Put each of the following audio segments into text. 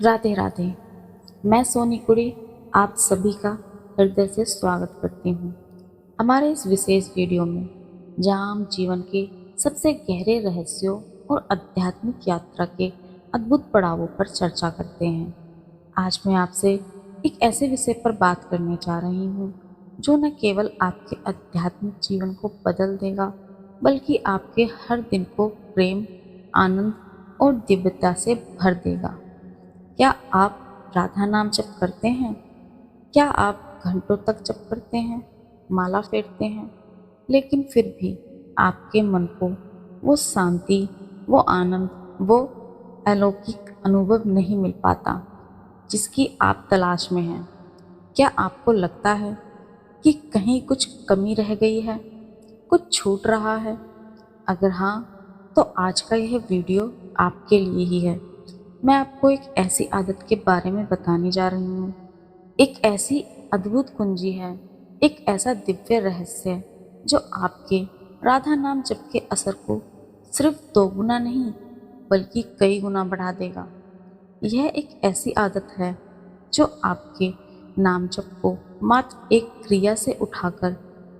राधे राधे। मैं सोनी कुड़ी आप सभी का हृदय से स्वागत करती हूँ हमारे इस विशेष वीडियो में, जहाँ हम जीवन के सबसे गहरे रहस्यों और आध्यात्मिक यात्रा के अद्भुत पड़ावों पर चर्चा करते हैं। आज मैं आपसे एक ऐसे विषय पर बात करने जा रही हूँ जो न केवल आपके आध्यात्मिक जीवन को बदल देगा, बल्कि आपके हर दिन को प्रेम, आनंद और दिव्यता से भर देगा। क्या आप राधा नाम जप करते हैं? क्या आप घंटों तक जप करते हैं, माला फेरते हैं, लेकिन फिर भी आपके मन को वो शांति, वो आनंद, वो अलौकिक अनुभव नहीं मिल पाता जिसकी आप तलाश में हैं? क्या आपको लगता है कि कहीं कुछ कमी रह गई है, कुछ छूट रहा है? अगर हाँ, तो आज का यह वीडियो आपके लिए ही है। मैं आपको एक ऐसी आदत के बारे में बताने जा रही हूँ, एक ऐसी अद्भुत कुंजी है, एक ऐसा दिव्य रहस्य जो आपके राधा नाम जप के असर को सिर्फ 2 गुना नहीं, बल्कि कई गुना बढ़ा देगा। यह एक ऐसी आदत है जो आपके नाम जप को मात्र एक क्रिया से उठाकर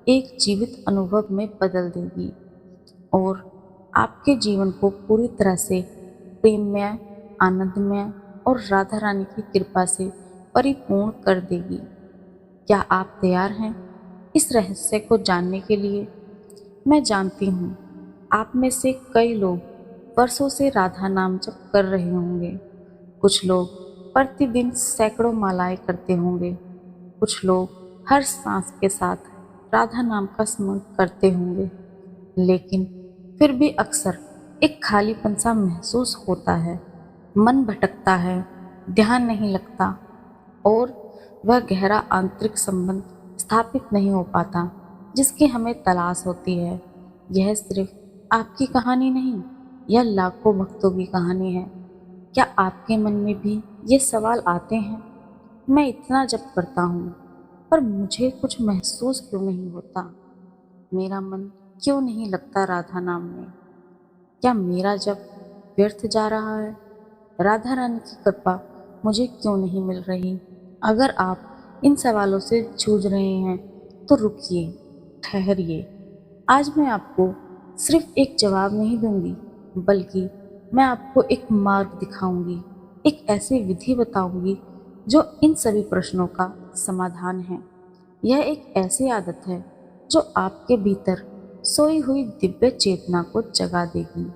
एक जीवित अनुभव में बदल देगी और आपके जीवन को पूरी तरह से प्रेममय, आनंदमय और राधा रानी की कृपा से परिपूर्ण कर देगी। क्या आप तैयार हैं इस रहस्य को जानने के लिए? मैं जानती हूँ आप में से कई लोग वर्षों से राधा नाम जप कर रहे होंगे। कुछ लोग प्रतिदिन सैकड़ों मालाएं करते होंगे। कुछ लोग हर सांस के साथ राधा नाम का स्मरण करते होंगे, लेकिन फिर भी अक्सर एक खालीपन सा महसूस होता है। मन भटकता है, ध्यान नहीं लगता और वह गहरा आंतरिक संबंध स्थापित नहीं हो पाता जिसकी हमें तलाश होती है। यह सिर्फ आपकी कहानी नहीं, यह लाखों भक्तों की कहानी है। क्या आपके मन में भी ये सवाल आते हैं, मैं इतना जप करता हूँ पर मुझे कुछ महसूस क्यों नहीं होता? मेरा मन क्यों नहीं लगता राधा नाम में? क्या मेरा जप व्यर्थ जा रहा है? राधा रानी की कृपा मुझे क्यों नहीं मिल रही? अगर आप इन सवालों से जूझ रहे हैं तो रुकिए, ठहरिए। आज मैं आपको सिर्फ एक जवाब नहीं दूंगी, बल्कि मैं आपको एक मार्ग दिखाऊंगी, एक ऐसी विधि बताऊंगी जो इन सभी प्रश्नों का समाधान है। यह एक ऐसी आदत है जो आपके भीतर सोई हुई दिव्य चेतना को जगा देगी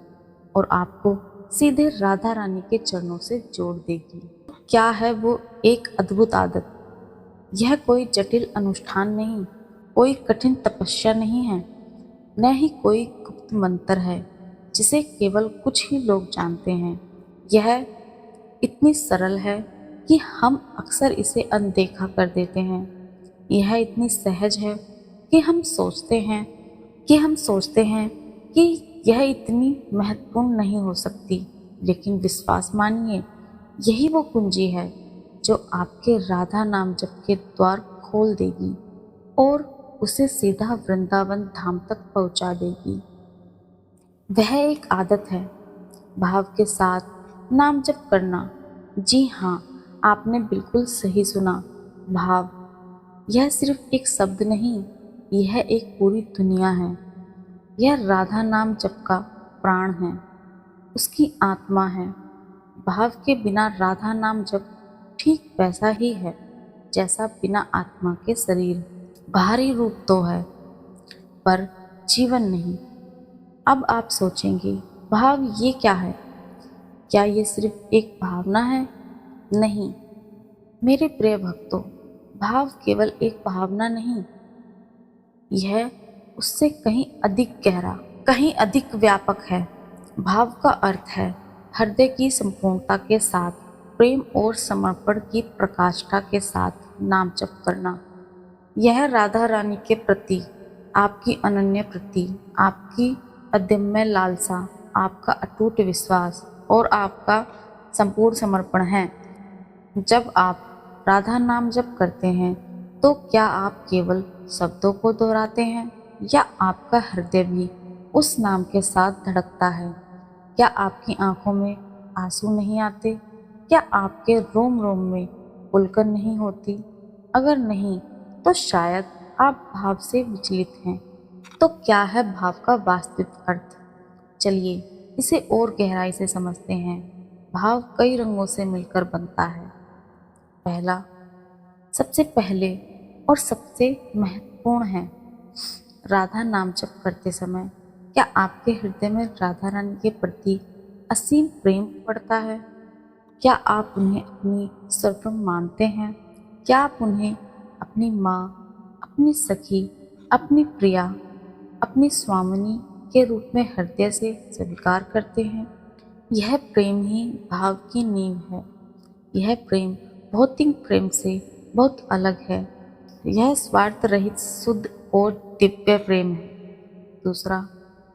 और आपको सीधे राधा रानी के चरणों से जोड़ देगी। क्या है वो एक अद्भुत आदत? यह कोई जटिल अनुष्ठान नहीं, कोई कठिन तपस्या नहीं है, न ही कोई गुप्त मंत्र है जिसे केवल कुछ ही लोग जानते हैं। यह इतनी सरल है कि हम अक्सर इसे अनदेखा कर देते हैं। यह इतनी सहज है कि हम सोचते हैं कि यह इतनी महत्वपूर्ण नहीं हो सकती। लेकिन विश्वास मानिए, यही वो कुंजी है जो आपके राधा नाम जप के द्वार खोल देगी और उसे सीधा वृंदावन धाम तक पहुंचा देगी। वह एक आदत है, भाव के साथ नाम जप करना। जी हाँ, आपने बिल्कुल सही सुना, भाव। यह सिर्फ एक शब्द नहीं, यह एक पूरी दुनिया है। यह राधा नाम जप का प्राण है, उसकी आत्मा है। भाव के बिना राधा नाम जप ठीक वैसा ही है जैसा बिना आत्मा के शरीर। बाहरी रूप तो है, पर जीवन नहीं। अब आप सोचेंगे, भाव ये क्या है? क्या ये सिर्फ एक भावना है? नहीं मेरे प्रिय भक्तों, भाव केवल एक भावना नहीं, यह उससे कहीं अधिक गहरा, कहीं अधिक व्यापक है। भाव का अर्थ है हृदय की संपूर्णता के साथ, प्रेम और समर्पण की प्रकाष्ठा के साथ नाम जप करना। यह राधा रानी के प्रति आपकी अनन्य प्रीति, आपकी अदम्य लालसा, आपका अटूट विश्वास और आपका संपूर्ण समर्पण है। जब आप राधा नाम जप करते हैं तो क्या आप केवल शब्दों को दोहराते हैं, या आपका हृदय भी उस नाम के साथ धड़कता है? क्या आपकी आंखों में आंसू नहीं आते, क्या आपके रोम रोम में उलझन नहीं होती? अगर नहीं, तो शायद आप भाव से विचलित हैं। तो क्या है भाव का वास्तविक अर्थ? चलिए इसे और गहराई से समझते हैं। भाव कई रंगों से मिलकर बनता है। पहला, सबसे पहले और सबसे महत्वपूर्ण है राधा नाम जप करते समय क्या आपके हृदय में राधा रानी के प्रति असीम प्रेम बढ़ता है? क्या आप उन्हें अपनी सर्वम मानते हैं? क्या आप उन्हें अपनी माँ, अपनी सखी, अपनी प्रिया, अपनी स्वामिनी के रूप में हृदय से स्वीकार करते हैं? यह प्रेम ही भाव की नींव है। यह प्रेम भौतिक प्रेम से बहुत अलग है। यह स्वार्थ रहित शुद्ध और दिव्य प्रेम है। दूसरा,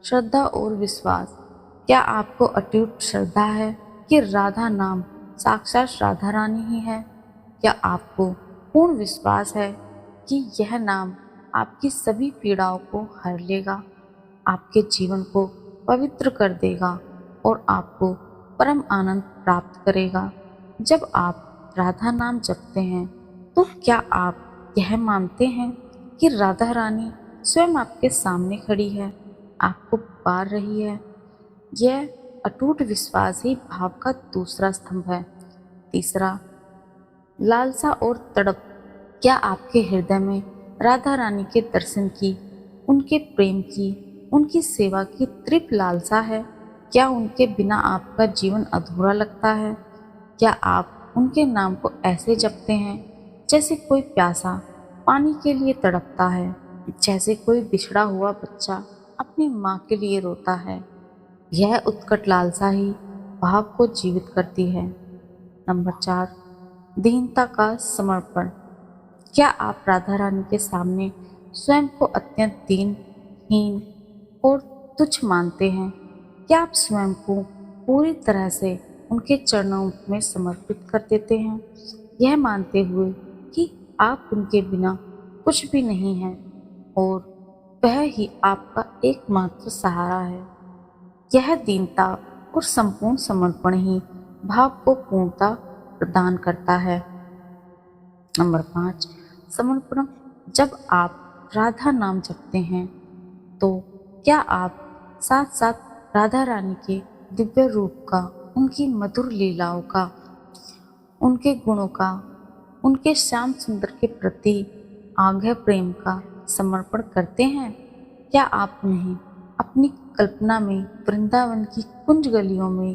श्रद्धा और विश्वास। क्या आपको अटूट श्रद्धा है कि राधा नाम साक्षात राधा रानी ही है? क्या आपको पूर्ण विश्वास है कि यह नाम आपकी सभी पीड़ाओं को हर लेगा, आपके जीवन को पवित्र कर देगा और आपको परम आनंद प्राप्त करेगा? जब आप राधा नाम जपते हैं तो क्या आप यह मानते हैं कि राधा रानी स्वयं आपके सामने खड़ी है, आपको पुकार रही है? यह अटूट विश्वास ही भाव का दूसरा स्तंभ है। तीसरा, लालसा और तड़प। क्या आपके हृदय में राधा रानी के दर्शन की, उनके प्रेम की, उनकी सेवा की तीव्र लालसा है? क्या उनके बिना आपका जीवन अधूरा लगता है? क्या आप उनके नाम को ऐसे जपते हैं जैसे कोई प्यासा पानी के लिए तड़पता है, जैसे कोई बिछड़ा हुआ बच्चा अपनी माँ के लिए रोता है? यह उत्कट लालसा ही भाव को जीवित करती है। नंबर 4, दीनता का समर्पण। क्या आप राधा रानी के सामने स्वयं को अत्यंत दीन, हीन और तुच्छ मानते हैं? क्या आप स्वयं को पूरी तरह से उनके चरणों में समर्पित कर देते हैं, यह मानते हुए कि आप उनके बिना कुछ भी नहीं हैं और वह ही आपका एकमात्र सहारा है? यह दीनता और संपूर्ण समर्पण ही भाव को पूर्णता प्रदान करता है। नंबर 5, समर्पण। जब आप राधा नाम जपते हैं तो क्या आप साथ साथ राधा रानी के दिव्य रूप का, उनकी मधुर लीलाओं का, उनके गुणों का, उनके श्याम सुंदर के प्रति आगाह प्रेम का समर्पण करते हैं? क्या आप उन्हें अपनी कल्पना में वृंदावन की कुंज गलियों में,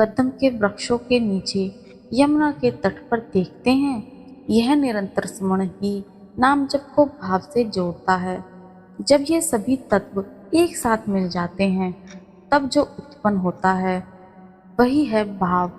कदम के वृक्षों के नीचे, यमुना के तट पर देखते हैं? यह निरंतर स्मरण ही नाम जप को भाव से जोड़ता है। जब ये सभी तत्व एक साथ मिल जाते हैं तब जो उत्पन्न होता है वही है भाव।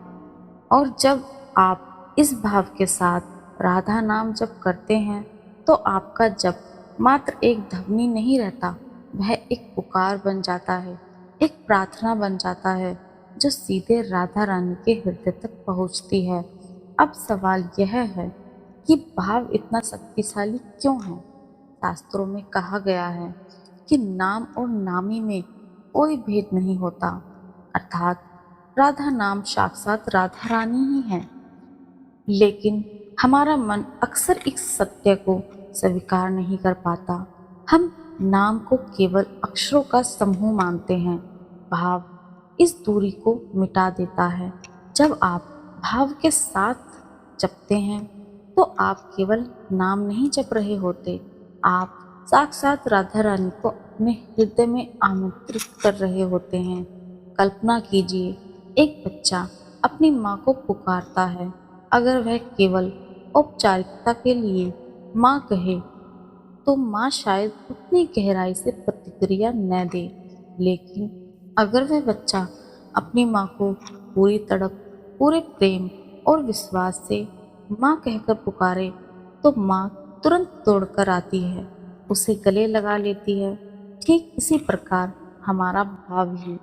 और जब आप इस भाव के साथ राधा नाम जप करते हैं तो आपका जप मात्र एक ध्वनि नहीं रहता, वह एक पुकार बन जाता है, एक प्रार्थना बन जाता है जो सीधे राधा रानी के हृदय तक पहुंचती है। अब सवाल यह है कि भाव इतना शक्तिशाली क्यों है? शास्त्रों में कहा गया है कि नाम और नामी में कोई भेद नहीं होता, अर्थात राधा नाम साक्षात राधा रानी ही है। लेकिन हमारा मन अक्सर इस सत्य को स्वीकार नहीं कर पाता। हम नाम को केवल अक्षरों का समूह मानते हैं। भाव इस दूरी को मिटा देता है। जब आप भाव के साथ जपते हैं तो आप केवल नाम नहीं जप रहे होते, आप साक्षात राधा रानी को अपने हृदय में आमंत्रित कर रहे होते हैं। कल्पना कीजिए, एक बच्चा अपनी माँ को पुकारता है। अगर वह केवल औपचारिकता के लिए माँ कहे तो माँ शायद उतनी गहराई से प्रतिक्रिया न दे, लेकिन अगर वह बच्चा अपनी माँ को पूरी तड़प, पूरे प्रेम और विश्वास से माँ कहकर पुकारे तो माँ तुरंत दौड़कर आती है, उसे गले लगा लेती है। ठीक इसी प्रकार हमारा भाव ही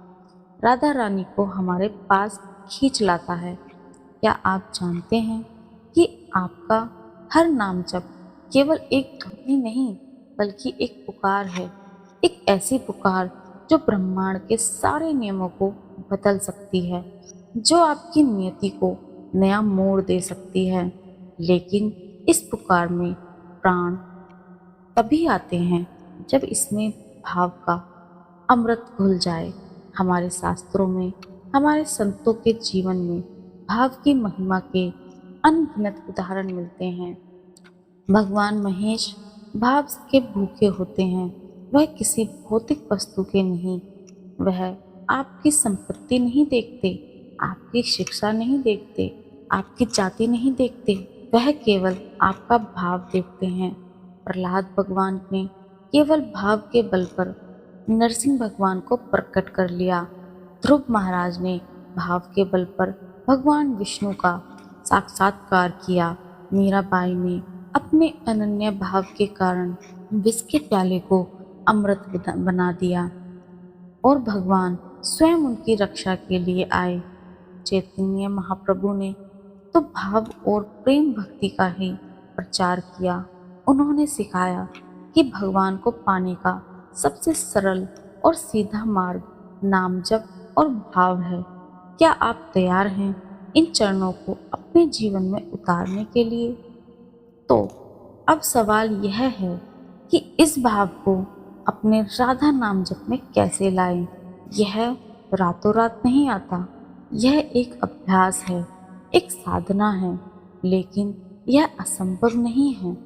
राधा रानी को हमारे पास खींच लाता है। क्या आप जानते हैं कि आपका हर नाम जप केवल एक ध्वनि नहीं बल्कि एक पुकार है, एक ऐसी पुकार जो ब्रह्मांड के सारे नियमों को बदल सकती है, जो आपकी नियति को नया मोड़ दे सकती है। लेकिन इस पुकार में प्राण तभी आते हैं जब इसमें भाव का अमृत घुल जाए। हमारे शास्त्रों में, हमारे संतों के जीवन में भाव की महिमा के अनगिनत उदाहरण मिलते हैं। भगवान महेश भाव के भूखे होते हैं। वह किसी भौतिक वस्तु के नहीं, वह आपकी संपत्ति नहीं देखते, आपकी शिक्षा नहीं देखते, आपकी जाति नहीं देखते, वह केवल आपका भाव देखते हैं। प्रहलाद भगवान ने केवल भाव के बल पर नरसिंह भगवान को प्रकट कर लिया। ध्रुव महाराज ने भाव के बल पर भगवान विष्णु का साक्षात्कार किया। मीराबाई ने अपने अनन्य भाव के कारण विष के प्याले को अमृत बना दिया और भगवान स्वयं उनकी रक्षा के लिए आए। चैतन्य महाप्रभु ने तो भाव और प्रेम भक्ति का ही प्रचार किया। उन्होंने सिखाया कि भगवान को पाने का सबसे सरल और सीधा मार्ग नाम जप और भाव है। क्या आप तैयार हैं इन चरणों को अपने जीवन में उतारने के लिए? तो अब सवाल यह है कि इस भाव को अपने राधा नाम जप में कैसे लाएं? यह रातों रात नहीं आता। यह एक अभ्यास है, एक साधना है, लेकिन यह असंभव नहीं है।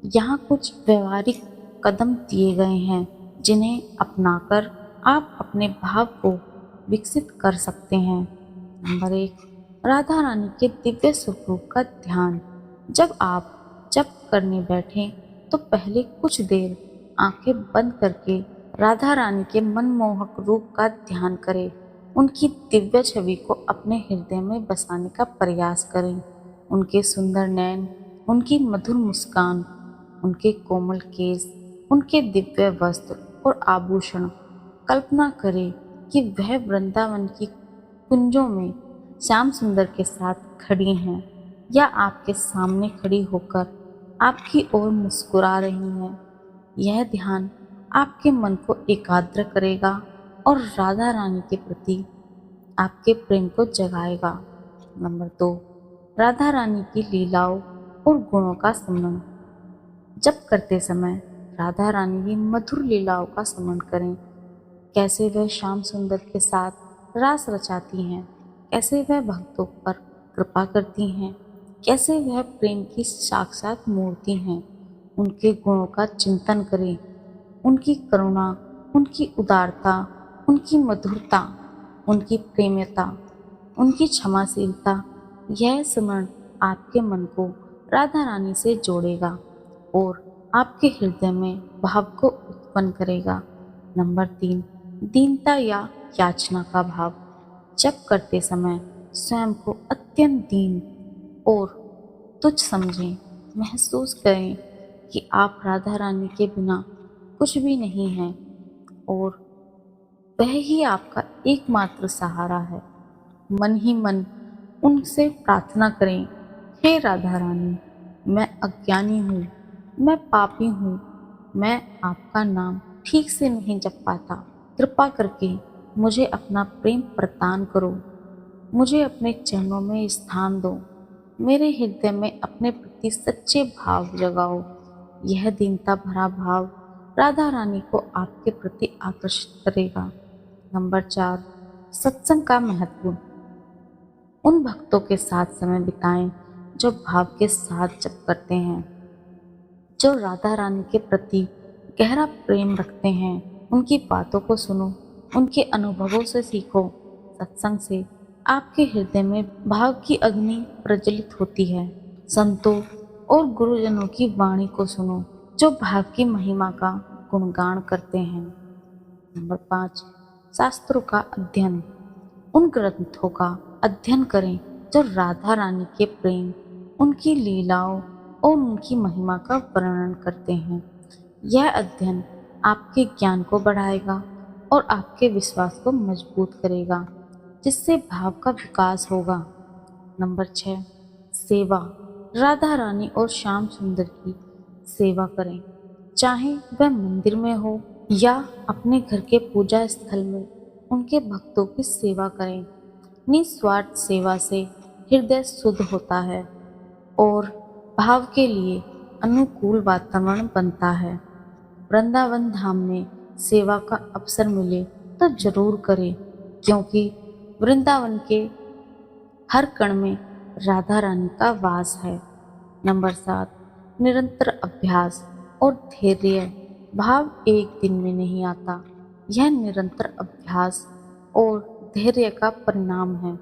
यहाँ कुछ व्यवहारिक कदम दिए गए हैं जिन्हें अपनाकर आप अपने भाव को विकसित कर सकते हैं। नंबर 1, राधा रानी के दिव्य स्वरूप का ध्यान। जब आप जप करने बैठें तो पहले कुछ देर आंखें बंद करके राधा रानी के मनमोहक रूप का ध्यान करें। उनकी दिव्य छवि को अपने हृदय में बसाने का प्रयास करें। उनके सुंदर नयन, उनकी मधुर मुस्कान, उनके कोमल केस, उनके दिव्य वस्त्र और आभूषण। कल्पना करें कि वह वृंदावन की कुंजों में श्याम सुंदर के साथ खड़ी हैं या आपके सामने खड़ी होकर आपकी ओर मुस्कुरा रही हैं। यह ध्यान आपके मन को एकाग्र करेगा और राधा रानी के प्रति आपके प्रेम को जगाएगा। नंबर 2, राधा रानी की लीलाओं और गुणों का स्मरण। जप करते समय राधा रानी की मधुर लीलाओं का स्मरण करें। कैसे वह श्याम सुंदर के साथ रास रचाती हैं, कैसे वह भक्तों पर कृपा करती हैं, कैसे वह प्रेम की साक्षात मूर्ति हैं। उनके गुणों का चिंतन करें, उनकी करुणा, उनकी उदारता, उनकी मधुरता, उनकी प्रेमयता, उनकी क्षमाशीलता। यह स्मरण आपके मन को राधा रानी से जोड़ेगा और आपके हृदय में भाव को उत्पन्न करेगा। नंबर 3, दीनता या याचना का भाव। जप करते समय स्वयं को अत्यंत दीन और तुच्छ समझें। महसूस करें कि आप राधा रानी के बिना कुछ भी नहीं हैं और वह ही आपका एकमात्र सहारा है। मन ही मन उनसे प्रार्थना करें, हे राधा रानी, मैं अज्ञानी हूँ, मैं पापी हूँ, मैं आपका नाम ठीक से नहीं जप पाता। कृपा करके मुझे अपना प्रेम प्रदान करो, मुझे अपने चरणों में स्थान दो, मेरे हृदय में अपने प्रति सच्चे भाव जगाओ। यह दीनता भरा भाव राधा रानी को आपके प्रति आकर्षित करेगा। नंबर 4, सत्संग का महत्व। उन भक्तों के साथ समय बिताएं जो भाव के साथ जप करते हैं, जो राधा रानी के प्रति गहरा प्रेम रखते हैं। उनकी बातों को सुनो, उनके अनुभवों से सीखो। सत्संग से आपके हृदय में भाव की अग्नि प्रज्वलित होती है। संतों और गुरुजनों की वाणी को सुनो जो भाव की महिमा का गुणगान करते हैं। नंबर 5, शास्त्रों का अध्ययन। उन ग्रंथों का अध्ययन करें जो राधा रानी के प्रेम, उनकी लीलाओं और उनकी महिमा का वर्णन करते हैं। यह अध्ययन आपके ज्ञान को बढ़ाएगा और आपके विश्वास को मजबूत करेगा, जिससे भाव का विकास होगा। नंबर 6, सेवा। राधा रानी और श्याम सुंदर की सेवा करें, चाहे वह मंदिर में हो या अपने घर के पूजा स्थल में। उनके भक्तों की सेवा करें। निस्वार्थ सेवा से हृदय शुद्ध होता है और भाव के लिए अनुकूल वातावरण बनता है। वृंदावन धाम में सेवा का अवसर मिले तो जरूर करें, क्योंकि वृंदावन के हर कण में राधा रानी का वास है। नंबर 7, निरंतर अभ्यास और धैर्य। भाव एक दिन में नहीं आता, यह निरंतर अभ्यास और धैर्य का परिणाम है।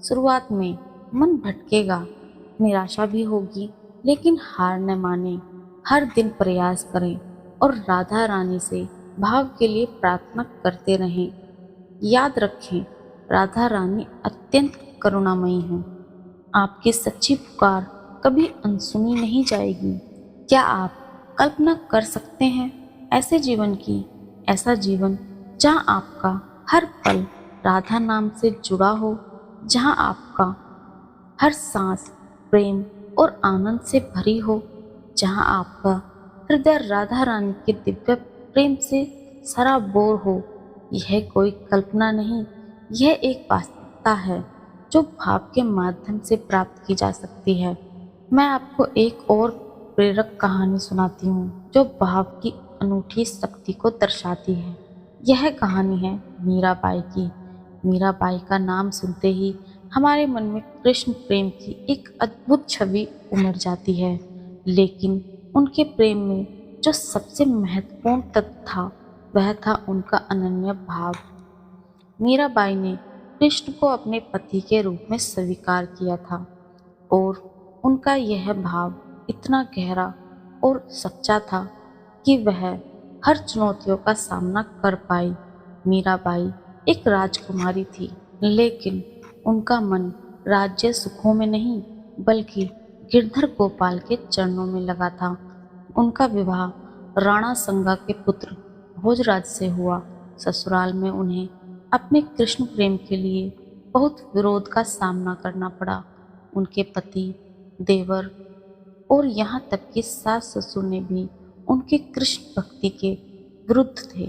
शुरुआत में मन भटकेगा, निराशा भी होगी, लेकिन हार न माने। हर दिन प्रयास करें और राधा रानी से भाव के लिए प्रार्थना करते रहें। याद रखें, राधा रानी अत्यंत करुणामयी हैं। आपकी सच्ची पुकार कभी अनसुनी नहीं जाएगी। क्या आप कल्पना कर सकते हैं ऐसे जीवन की, ऐसा जीवन जहां आपका हर पल राधा नाम से जुड़ा हो, जहां आपका हर सांस प्रेम और आनंद से भरी हो, जहां आपका हृदय राधा रानी के दिव्य प्रेम से सराबोर हो। यह कोई कल्पना नहीं, यह एक वास्तविकता है जो भाव के माध्यम से प्राप्त की जा सकती है। मैं आपको एक और प्रेरक कहानी सुनाती हूँ जो भाव की अनूठी शक्ति को दर्शाती है। यह कहानी है मीराबाई की। मीराबाई का नाम सुनते ही हमारे मन में कृष्ण प्रेम की एक अद्भुत छवि उमड़ जाती है, लेकिन उनके प्रेम में जो सबसे महत्वपूर्ण तत्व था वह था उनका अनन्य भाव। मीराबाई ने कृष्ण को अपने पति के रूप में स्वीकार किया था और उनका यह भाव इतना गहरा और सच्चा था कि वह हर चुनौतियों का सामना कर पाई। मीराबाई एक राजकुमारी थी, लेकिन उनका मन राज्य सुखों में नहीं बल्कि गिरधर गोपाल के चरणों में लगा था। उनका विवाह राणा संगा के पुत्र भोजराज से हुआ। ससुराल में उन्हें अपने कृष्ण प्रेम के लिए बहुत विरोध का सामना करना पड़ा। उनके पति, देवर और यहाँ तक कि सास ससुर ने भी उनके कृष्ण भक्ति के विरुद्ध थे।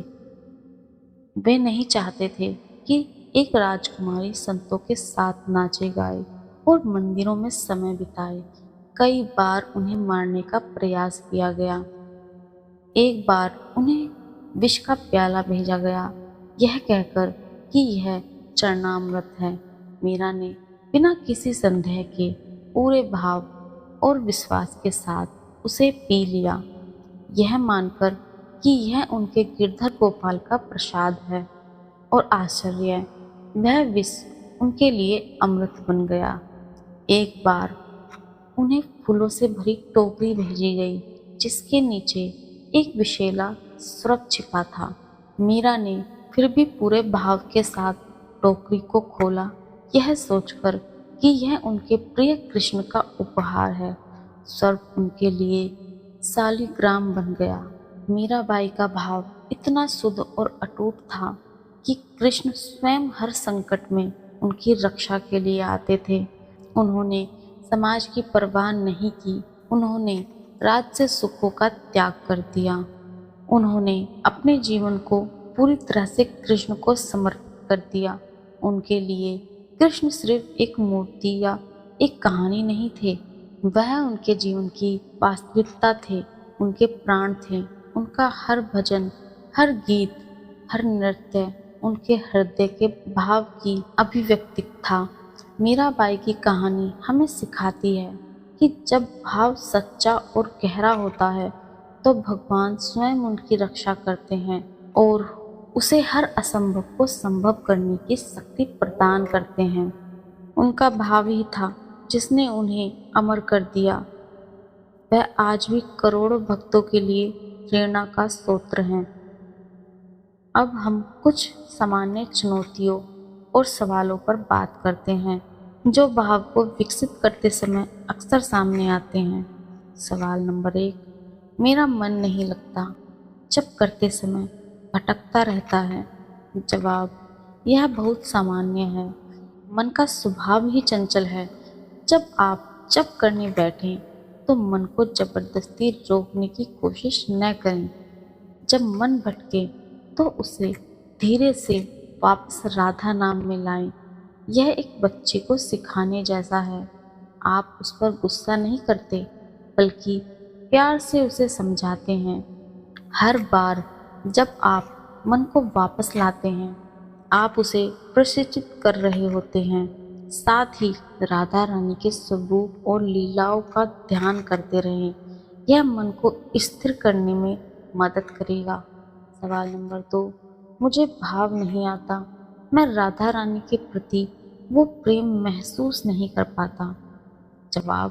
वे नहीं चाहते थे कि एक राजकुमारी संतों के साथ नाचे गाए और मंदिरों में समय बिताए। कई बार उन्हें मारने का प्रयास किया गया। एक बार उन्हें विष का प्याला भेजा गया, यह कहकर कि यह चरणामृत है। मीरा ने बिना किसी संदेह के पूरे भाव और विश्वास के साथ उसे पी लिया, यह मानकर कि यह उनके गिरधर गोपाल का प्रसाद है। और आश्चर्य, वह विष उनके लिए अमृत बन गया। एक बार उन्हें फूलों से भरी टोकरी भेजी गई, जिसके नीचे एक विषैला सर्प छिपा था। मीरा ने फिर भी पूरे भाव के साथ टोकरी को खोला, यह सोचकर कि यह उनके प्रिय कृष्ण का उपहार है। सर्प उनके लिए शालिग्राम बन गया। मीराबाई का भाव इतना शुद्ध और अटूट था कि कृष्ण स्वयं हर संकट में उनकी रक्षा के लिए आते थे। उन्होंने समाज की परवाह नहीं की, उन्होंने राज्य सुखों का त्याग कर दिया। उन्होंने अपने जीवन को पूरी तरह से कृष्ण को समर्पित कर दिया। उनके लिए कृष्ण सिर्फ एक मूर्ति या एक कहानी नहीं थे, वह उनके जीवन की वास्तविकता थे, उनके प्राण थे। उनका हर भजन, हर गीत, हर नृत्य उनके हृदय के भाव की अभिव्यक्ति था। मीराबाई की कहानी हमें सिखाती है कि जब भाव सच्चा और गहरा होता है तो भगवान स्वयं उनकी रक्षा करते हैं और उसे हर असंभव को संभव करने की शक्ति प्रदान करते हैं। उनका भाव ही था जिसने उन्हें अमर कर दिया। वह आज भी करोड़ों भक्तों के लिए प्रेरणा का स्रोत हैं। अब हम कुछ सामान्य चुनौतियों और सवालों पर बात करते हैं जो भाव को विकसित करते समय अक्सर सामने आते हैं। सवाल नंबर 1, मेरा मन नहीं लगता, जब करते समय भटकता रहता है। जवाब, यह बहुत सामान्य है। मन का स्वभाव ही चंचल है। जब करने बैठें तो मन को जबरदस्ती रोकने की कोशिश न करें। जब मन भटके तो उसे धीरे से वापस राधा नाम में लाएं। यह एक बच्चे को सिखाने जैसा है। आप उस पर गुस्सा नहीं करते, बल्कि प्यार से उसे समझाते हैं। हर बार जब आप मन को वापस लाते हैं, आप उसे प्रशिक्षित कर रहे होते हैं। साथ ही राधा रानी के स्वरूप और लीलाओं का ध्यान करते रहें। यह मन को स्थिर करने में मदद करेगा। सवाल नंबर 2, मुझे भाव नहीं आता। मैं राधा रानी के प्रति वो प्रेम महसूस नहीं कर पाता। जवाब,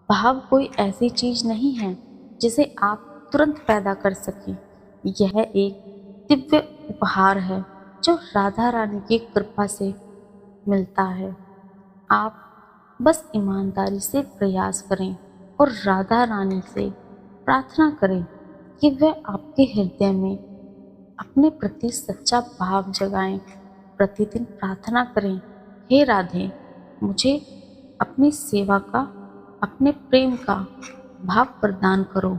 भाव कोई ऐसी चीज नहीं है जिसे आप तुरंत पैदा कर सकें। यह एक दिव्य उपहार है जो राधा रानी की कृपा से मिलता है। आप बस ईमानदारी से प्रयास करें और राधा रानी से प्रार्थना करें कि वह आपके हृदय में अपने प्रति सच्चा भाव जगाएं। प्रतिदिन प्रार्थना करें, हे राधे, मुझे अपनी सेवा का, अपने प्रेम का भाव प्रदान करो।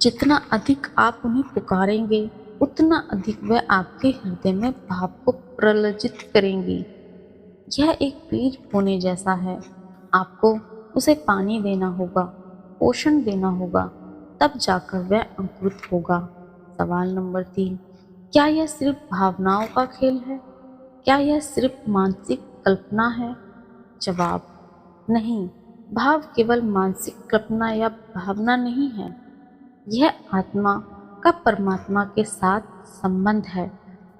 जितना अधिक आप उन्हें पुकारेंगे, उतना अधिक वह आपके हृदय में भाव को प्रज्वलित करेंगी। यह एक बीज बोने जैसा है। आपको उसे पानी देना होगा, पोषण देना होगा, तब जाकर वह अंकुरित होगा। सवाल नंबर 3, क्या यह सिर्फ भावनाओं का खेल है? क्या यह सिर्फ मानसिक कल्पना है? जवाब, नहीं, भाव केवल मानसिक कल्पना या भावना नहीं है। यह आत्मा का परमात्मा के साथ संबंध है।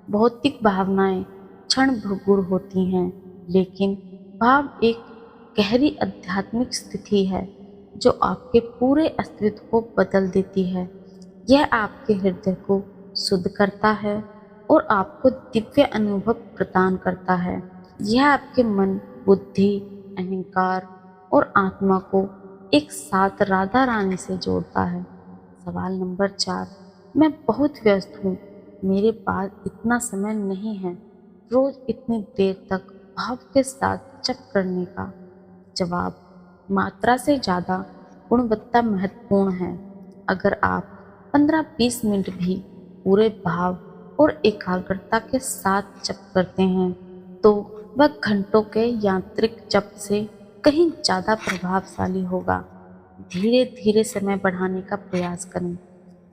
भौतिक भावनाएं क्षण भंगुर होती हैं, लेकिन भाव एक गहरी आध्यात्मिक स्थिति है जो आपके पूरे अस्तित्व को बदल देती है। यह आपके हृदय को शुद्ध करता है और आपको दिव्य अनुभव प्रदान करता है। यह आपके मन, बुद्धि, अहंकार और आत्मा को एक साथ राधा रानी से जोड़ता है। सवाल नंबर 4, मैं बहुत व्यस्त हूँ, मेरे पास इतना समय नहीं है रोज इतनी देर तक भाव के साथ जप करने का। जवाब, मात्रा से ज़्यादा गुणवत्ता महत्वपूर्ण है। अगर आप 15-20 मिनट भी पूरे भाव और एकाग्रता के साथ जप करते हैं, तो वह घंटों के यांत्रिक जप से कहीं ज़्यादा प्रभावशाली होगा। धीरे धीरे समय बढ़ाने का प्रयास करें।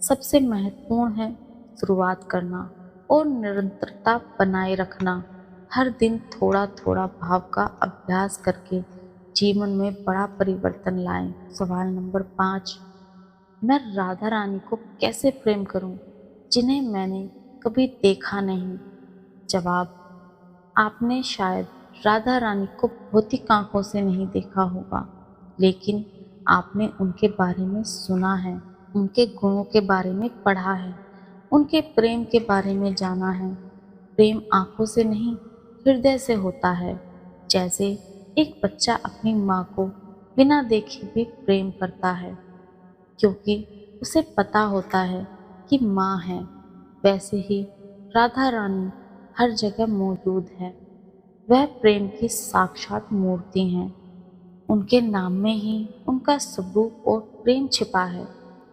सबसे महत्वपूर्ण है शुरुआत करना और निरंतरता बनाए रखना। हर दिन थोड़ा थोड़ा भाव का अभ्यास करके जीवन में बड़ा परिवर्तन लाएं। सवाल नंबर 5, मैं राधा रानी को कैसे प्रेम करूं जिन्हें मैंने कभी देखा नहीं? जवाब, आपने शायद राधा रानी को भौतिक आंखों से नहीं देखा होगा, लेकिन आपने उनके बारे में सुना है, उनके गुणों के बारे में पढ़ा है, उनके प्रेम के बारे में जाना है। प्रेम आंखों से नहीं, हृदय से होता है। जैसे एक बच्चा अपनी माँ को बिना देखे भी प्रेम करता है, क्योंकि उसे पता होता है कि माँ है, वैसे ही राधा रानी हर जगह मौजूद है। वह प्रेम की साक्षात मूर्ति हैं। उनके नाम में ही उनका स्वरूप और प्रेम छिपा है।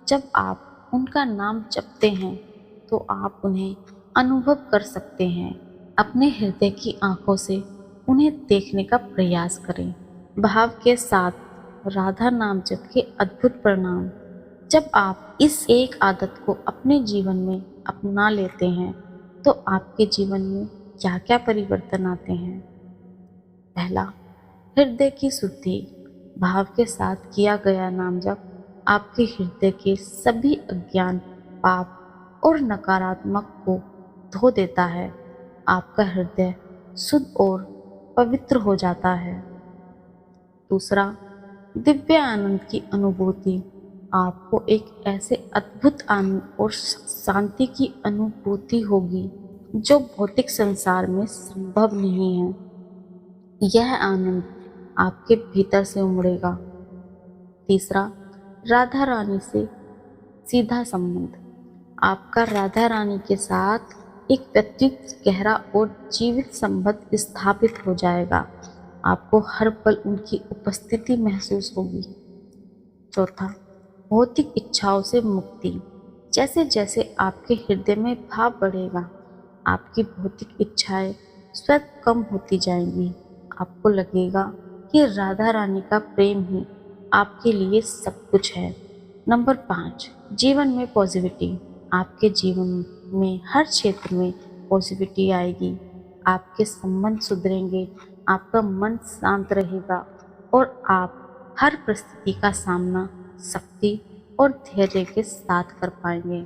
जब आप उनका नाम जपते हैं, तो आप उन्हें अनुभव कर सकते हैं। अपने हृदय की आंखों से उन्हें देखने का प्रयास करें। भाव के साथ राधा नाम जप के अद्भुत परिणाम। जब आप इस एक आदत को अपने जीवन में अपना लेते हैं, तो आपके जीवन में क्या क्या परिवर्तन आते हैं? पहला, हृदय की शुद्धि। भाव के साथ किया गया नाम जप आपके हृदय के सभी अज्ञान, पाप और नकारात्मक को धो देता है। आपका हृदय शुद्ध और पवित्र हो जाता है। दूसरा, दिव्य आनंद की अनुभूति। आपको एक ऐसे अद्भुत आनंद और शांति की अनुभूति होगी जो भौतिक संसार में संभव नहीं है। यह आनंद आपके भीतर से उमड़ेगा। तीसरा, राधा रानी से सीधा संबंध। आपका राधा रानी के साथ एक व्यक्तिगत, गहरा और जीवित संबंध स्थापित हो जाएगा। आपको हर पल उनकी उपस्थिति महसूस होगी। चौथा, भौतिक इच्छाओं से मुक्ति। जैसे जैसे आपके हृदय में भाव बढ़ेगा, आपकी भौतिक इच्छाएं स्वतः कम होती जाएंगी। आपको लगेगा कि राधा रानी का प्रेम ही आपके लिए सब कुछ है। नंबर 5, जीवन में पॉजिटिविटी। आपके जीवन में हर क्षेत्र में पॉजिटिविटी आएगी। आपके संबंध सुधरेंगे, आपका मन शांत रहेगा और आप हर परिस्थिति का सामना शक्ति और धैर्य के साथ कर पाएंगे।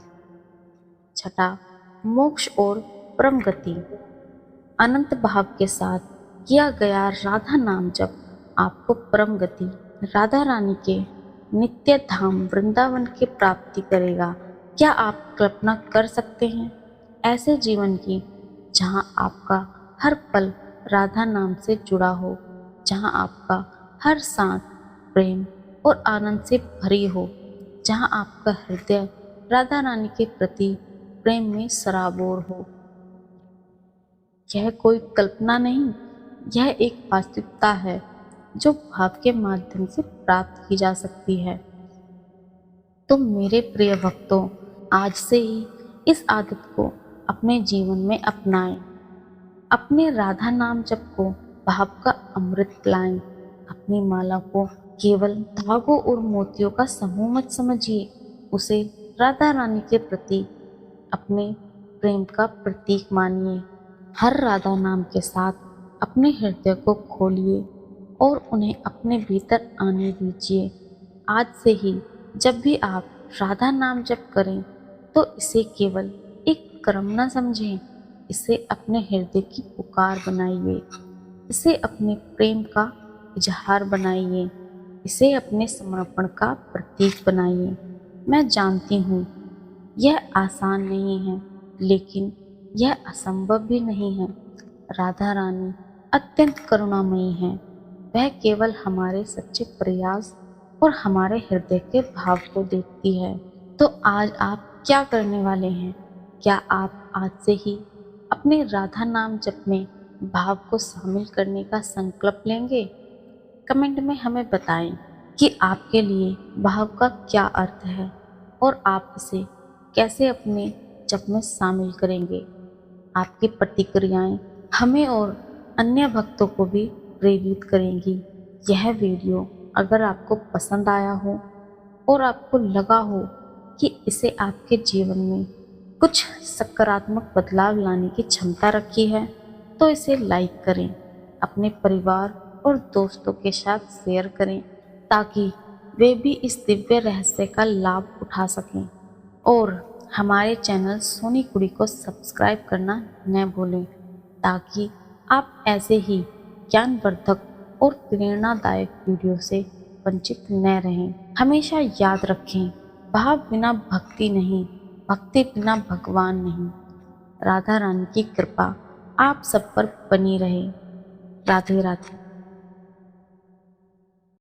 छठा, मोक्ष और परम गति। अनंत भाव के साथ किया गया राधा नाम जप आपको परम गति राधा रानी के नित्य धाम वृंदावन की प्राप्ति करेगा। क्या आप कल्पना कर सकते हैं ऐसे जीवन की जहां आपका हर पल राधा नाम से जुड़ा हो, जहां आपका हर सांस प्रेम और आनंद से भरी हो, जहां आपका हृदय राधा रानी के प्रति प्रेम में सराबोर हो। यह कोई कल्पना नहीं, यह एक वास्तविकता है जो भाव के माध्यम से प्राप्त की जा सकती है। तो मेरे प्रिय भक्तों, आज से ही इस आदत को अपने जीवन में अपनाएं। अपने राधा नाम जप को भाव का अमृत पिलाएं। अपनी माला को केवल धागों और मोतियों का समूह मत समझिए, उसे राधा रानी के प्रति अपने प्रेम का प्रतीक मानिए। हर राधा नाम के साथ अपने हृदय को खोलिए और उन्हें अपने भीतर आने दीजिए। आज से ही जब भी आप राधा नाम जप करें तो इसे केवल एक कर्म न समझें, इसे अपने हृदय की पुकार बनाइए, इसे अपने प्रेम का इजहार बनाइए, इसे अपने समर्पण का प्रतीक बनाइए। मैं जानती हूँ यह आसान नहीं है, लेकिन यह असंभव भी नहीं है। राधा रानी अत्यंत करुणामयी है। वह केवल हमारे सच्चे प्रयास और हमारे हृदय के भाव को देखती है। तो आज आप क्या करने वाले हैं? क्या आप आज से ही अपने राधा नाम जप में भाव को शामिल करने का संकल्प लेंगे? कमेंट में हमें बताएं कि आपके लिए भाव का क्या अर्थ है और आप इसे कैसे अपने जप में शामिल करेंगे। आपकी प्रतिक्रियाएं हमें और अन्य भक्तों को भी प्रेरित करेंगी। यह वीडियो अगर आपको पसंद आया हो और आपको लगा हो कि इसे आपके जीवन में कुछ सकारात्मक बदलाव लाने की क्षमता रखी है, तो इसे लाइक करें, अपने परिवार और दोस्तों के साथ शेयर करें ताकि वे भी इस दिव्य रहस्य का लाभ उठा सकें। और हमारे चैनल सोनी कुड़ी को सब्सक्राइब करना न भूलें ताकि आप ऐसे ही ज्ञानवर्धक और प्रेरणादायक वीडियो से वंचित न रहें। हमेशा याद रखें, भाव बिना भक्ति नहीं, भक्ति बिना भगवान नहीं। राधा रानी की कृपा आप सब पर बनी रहे। राधे राधे।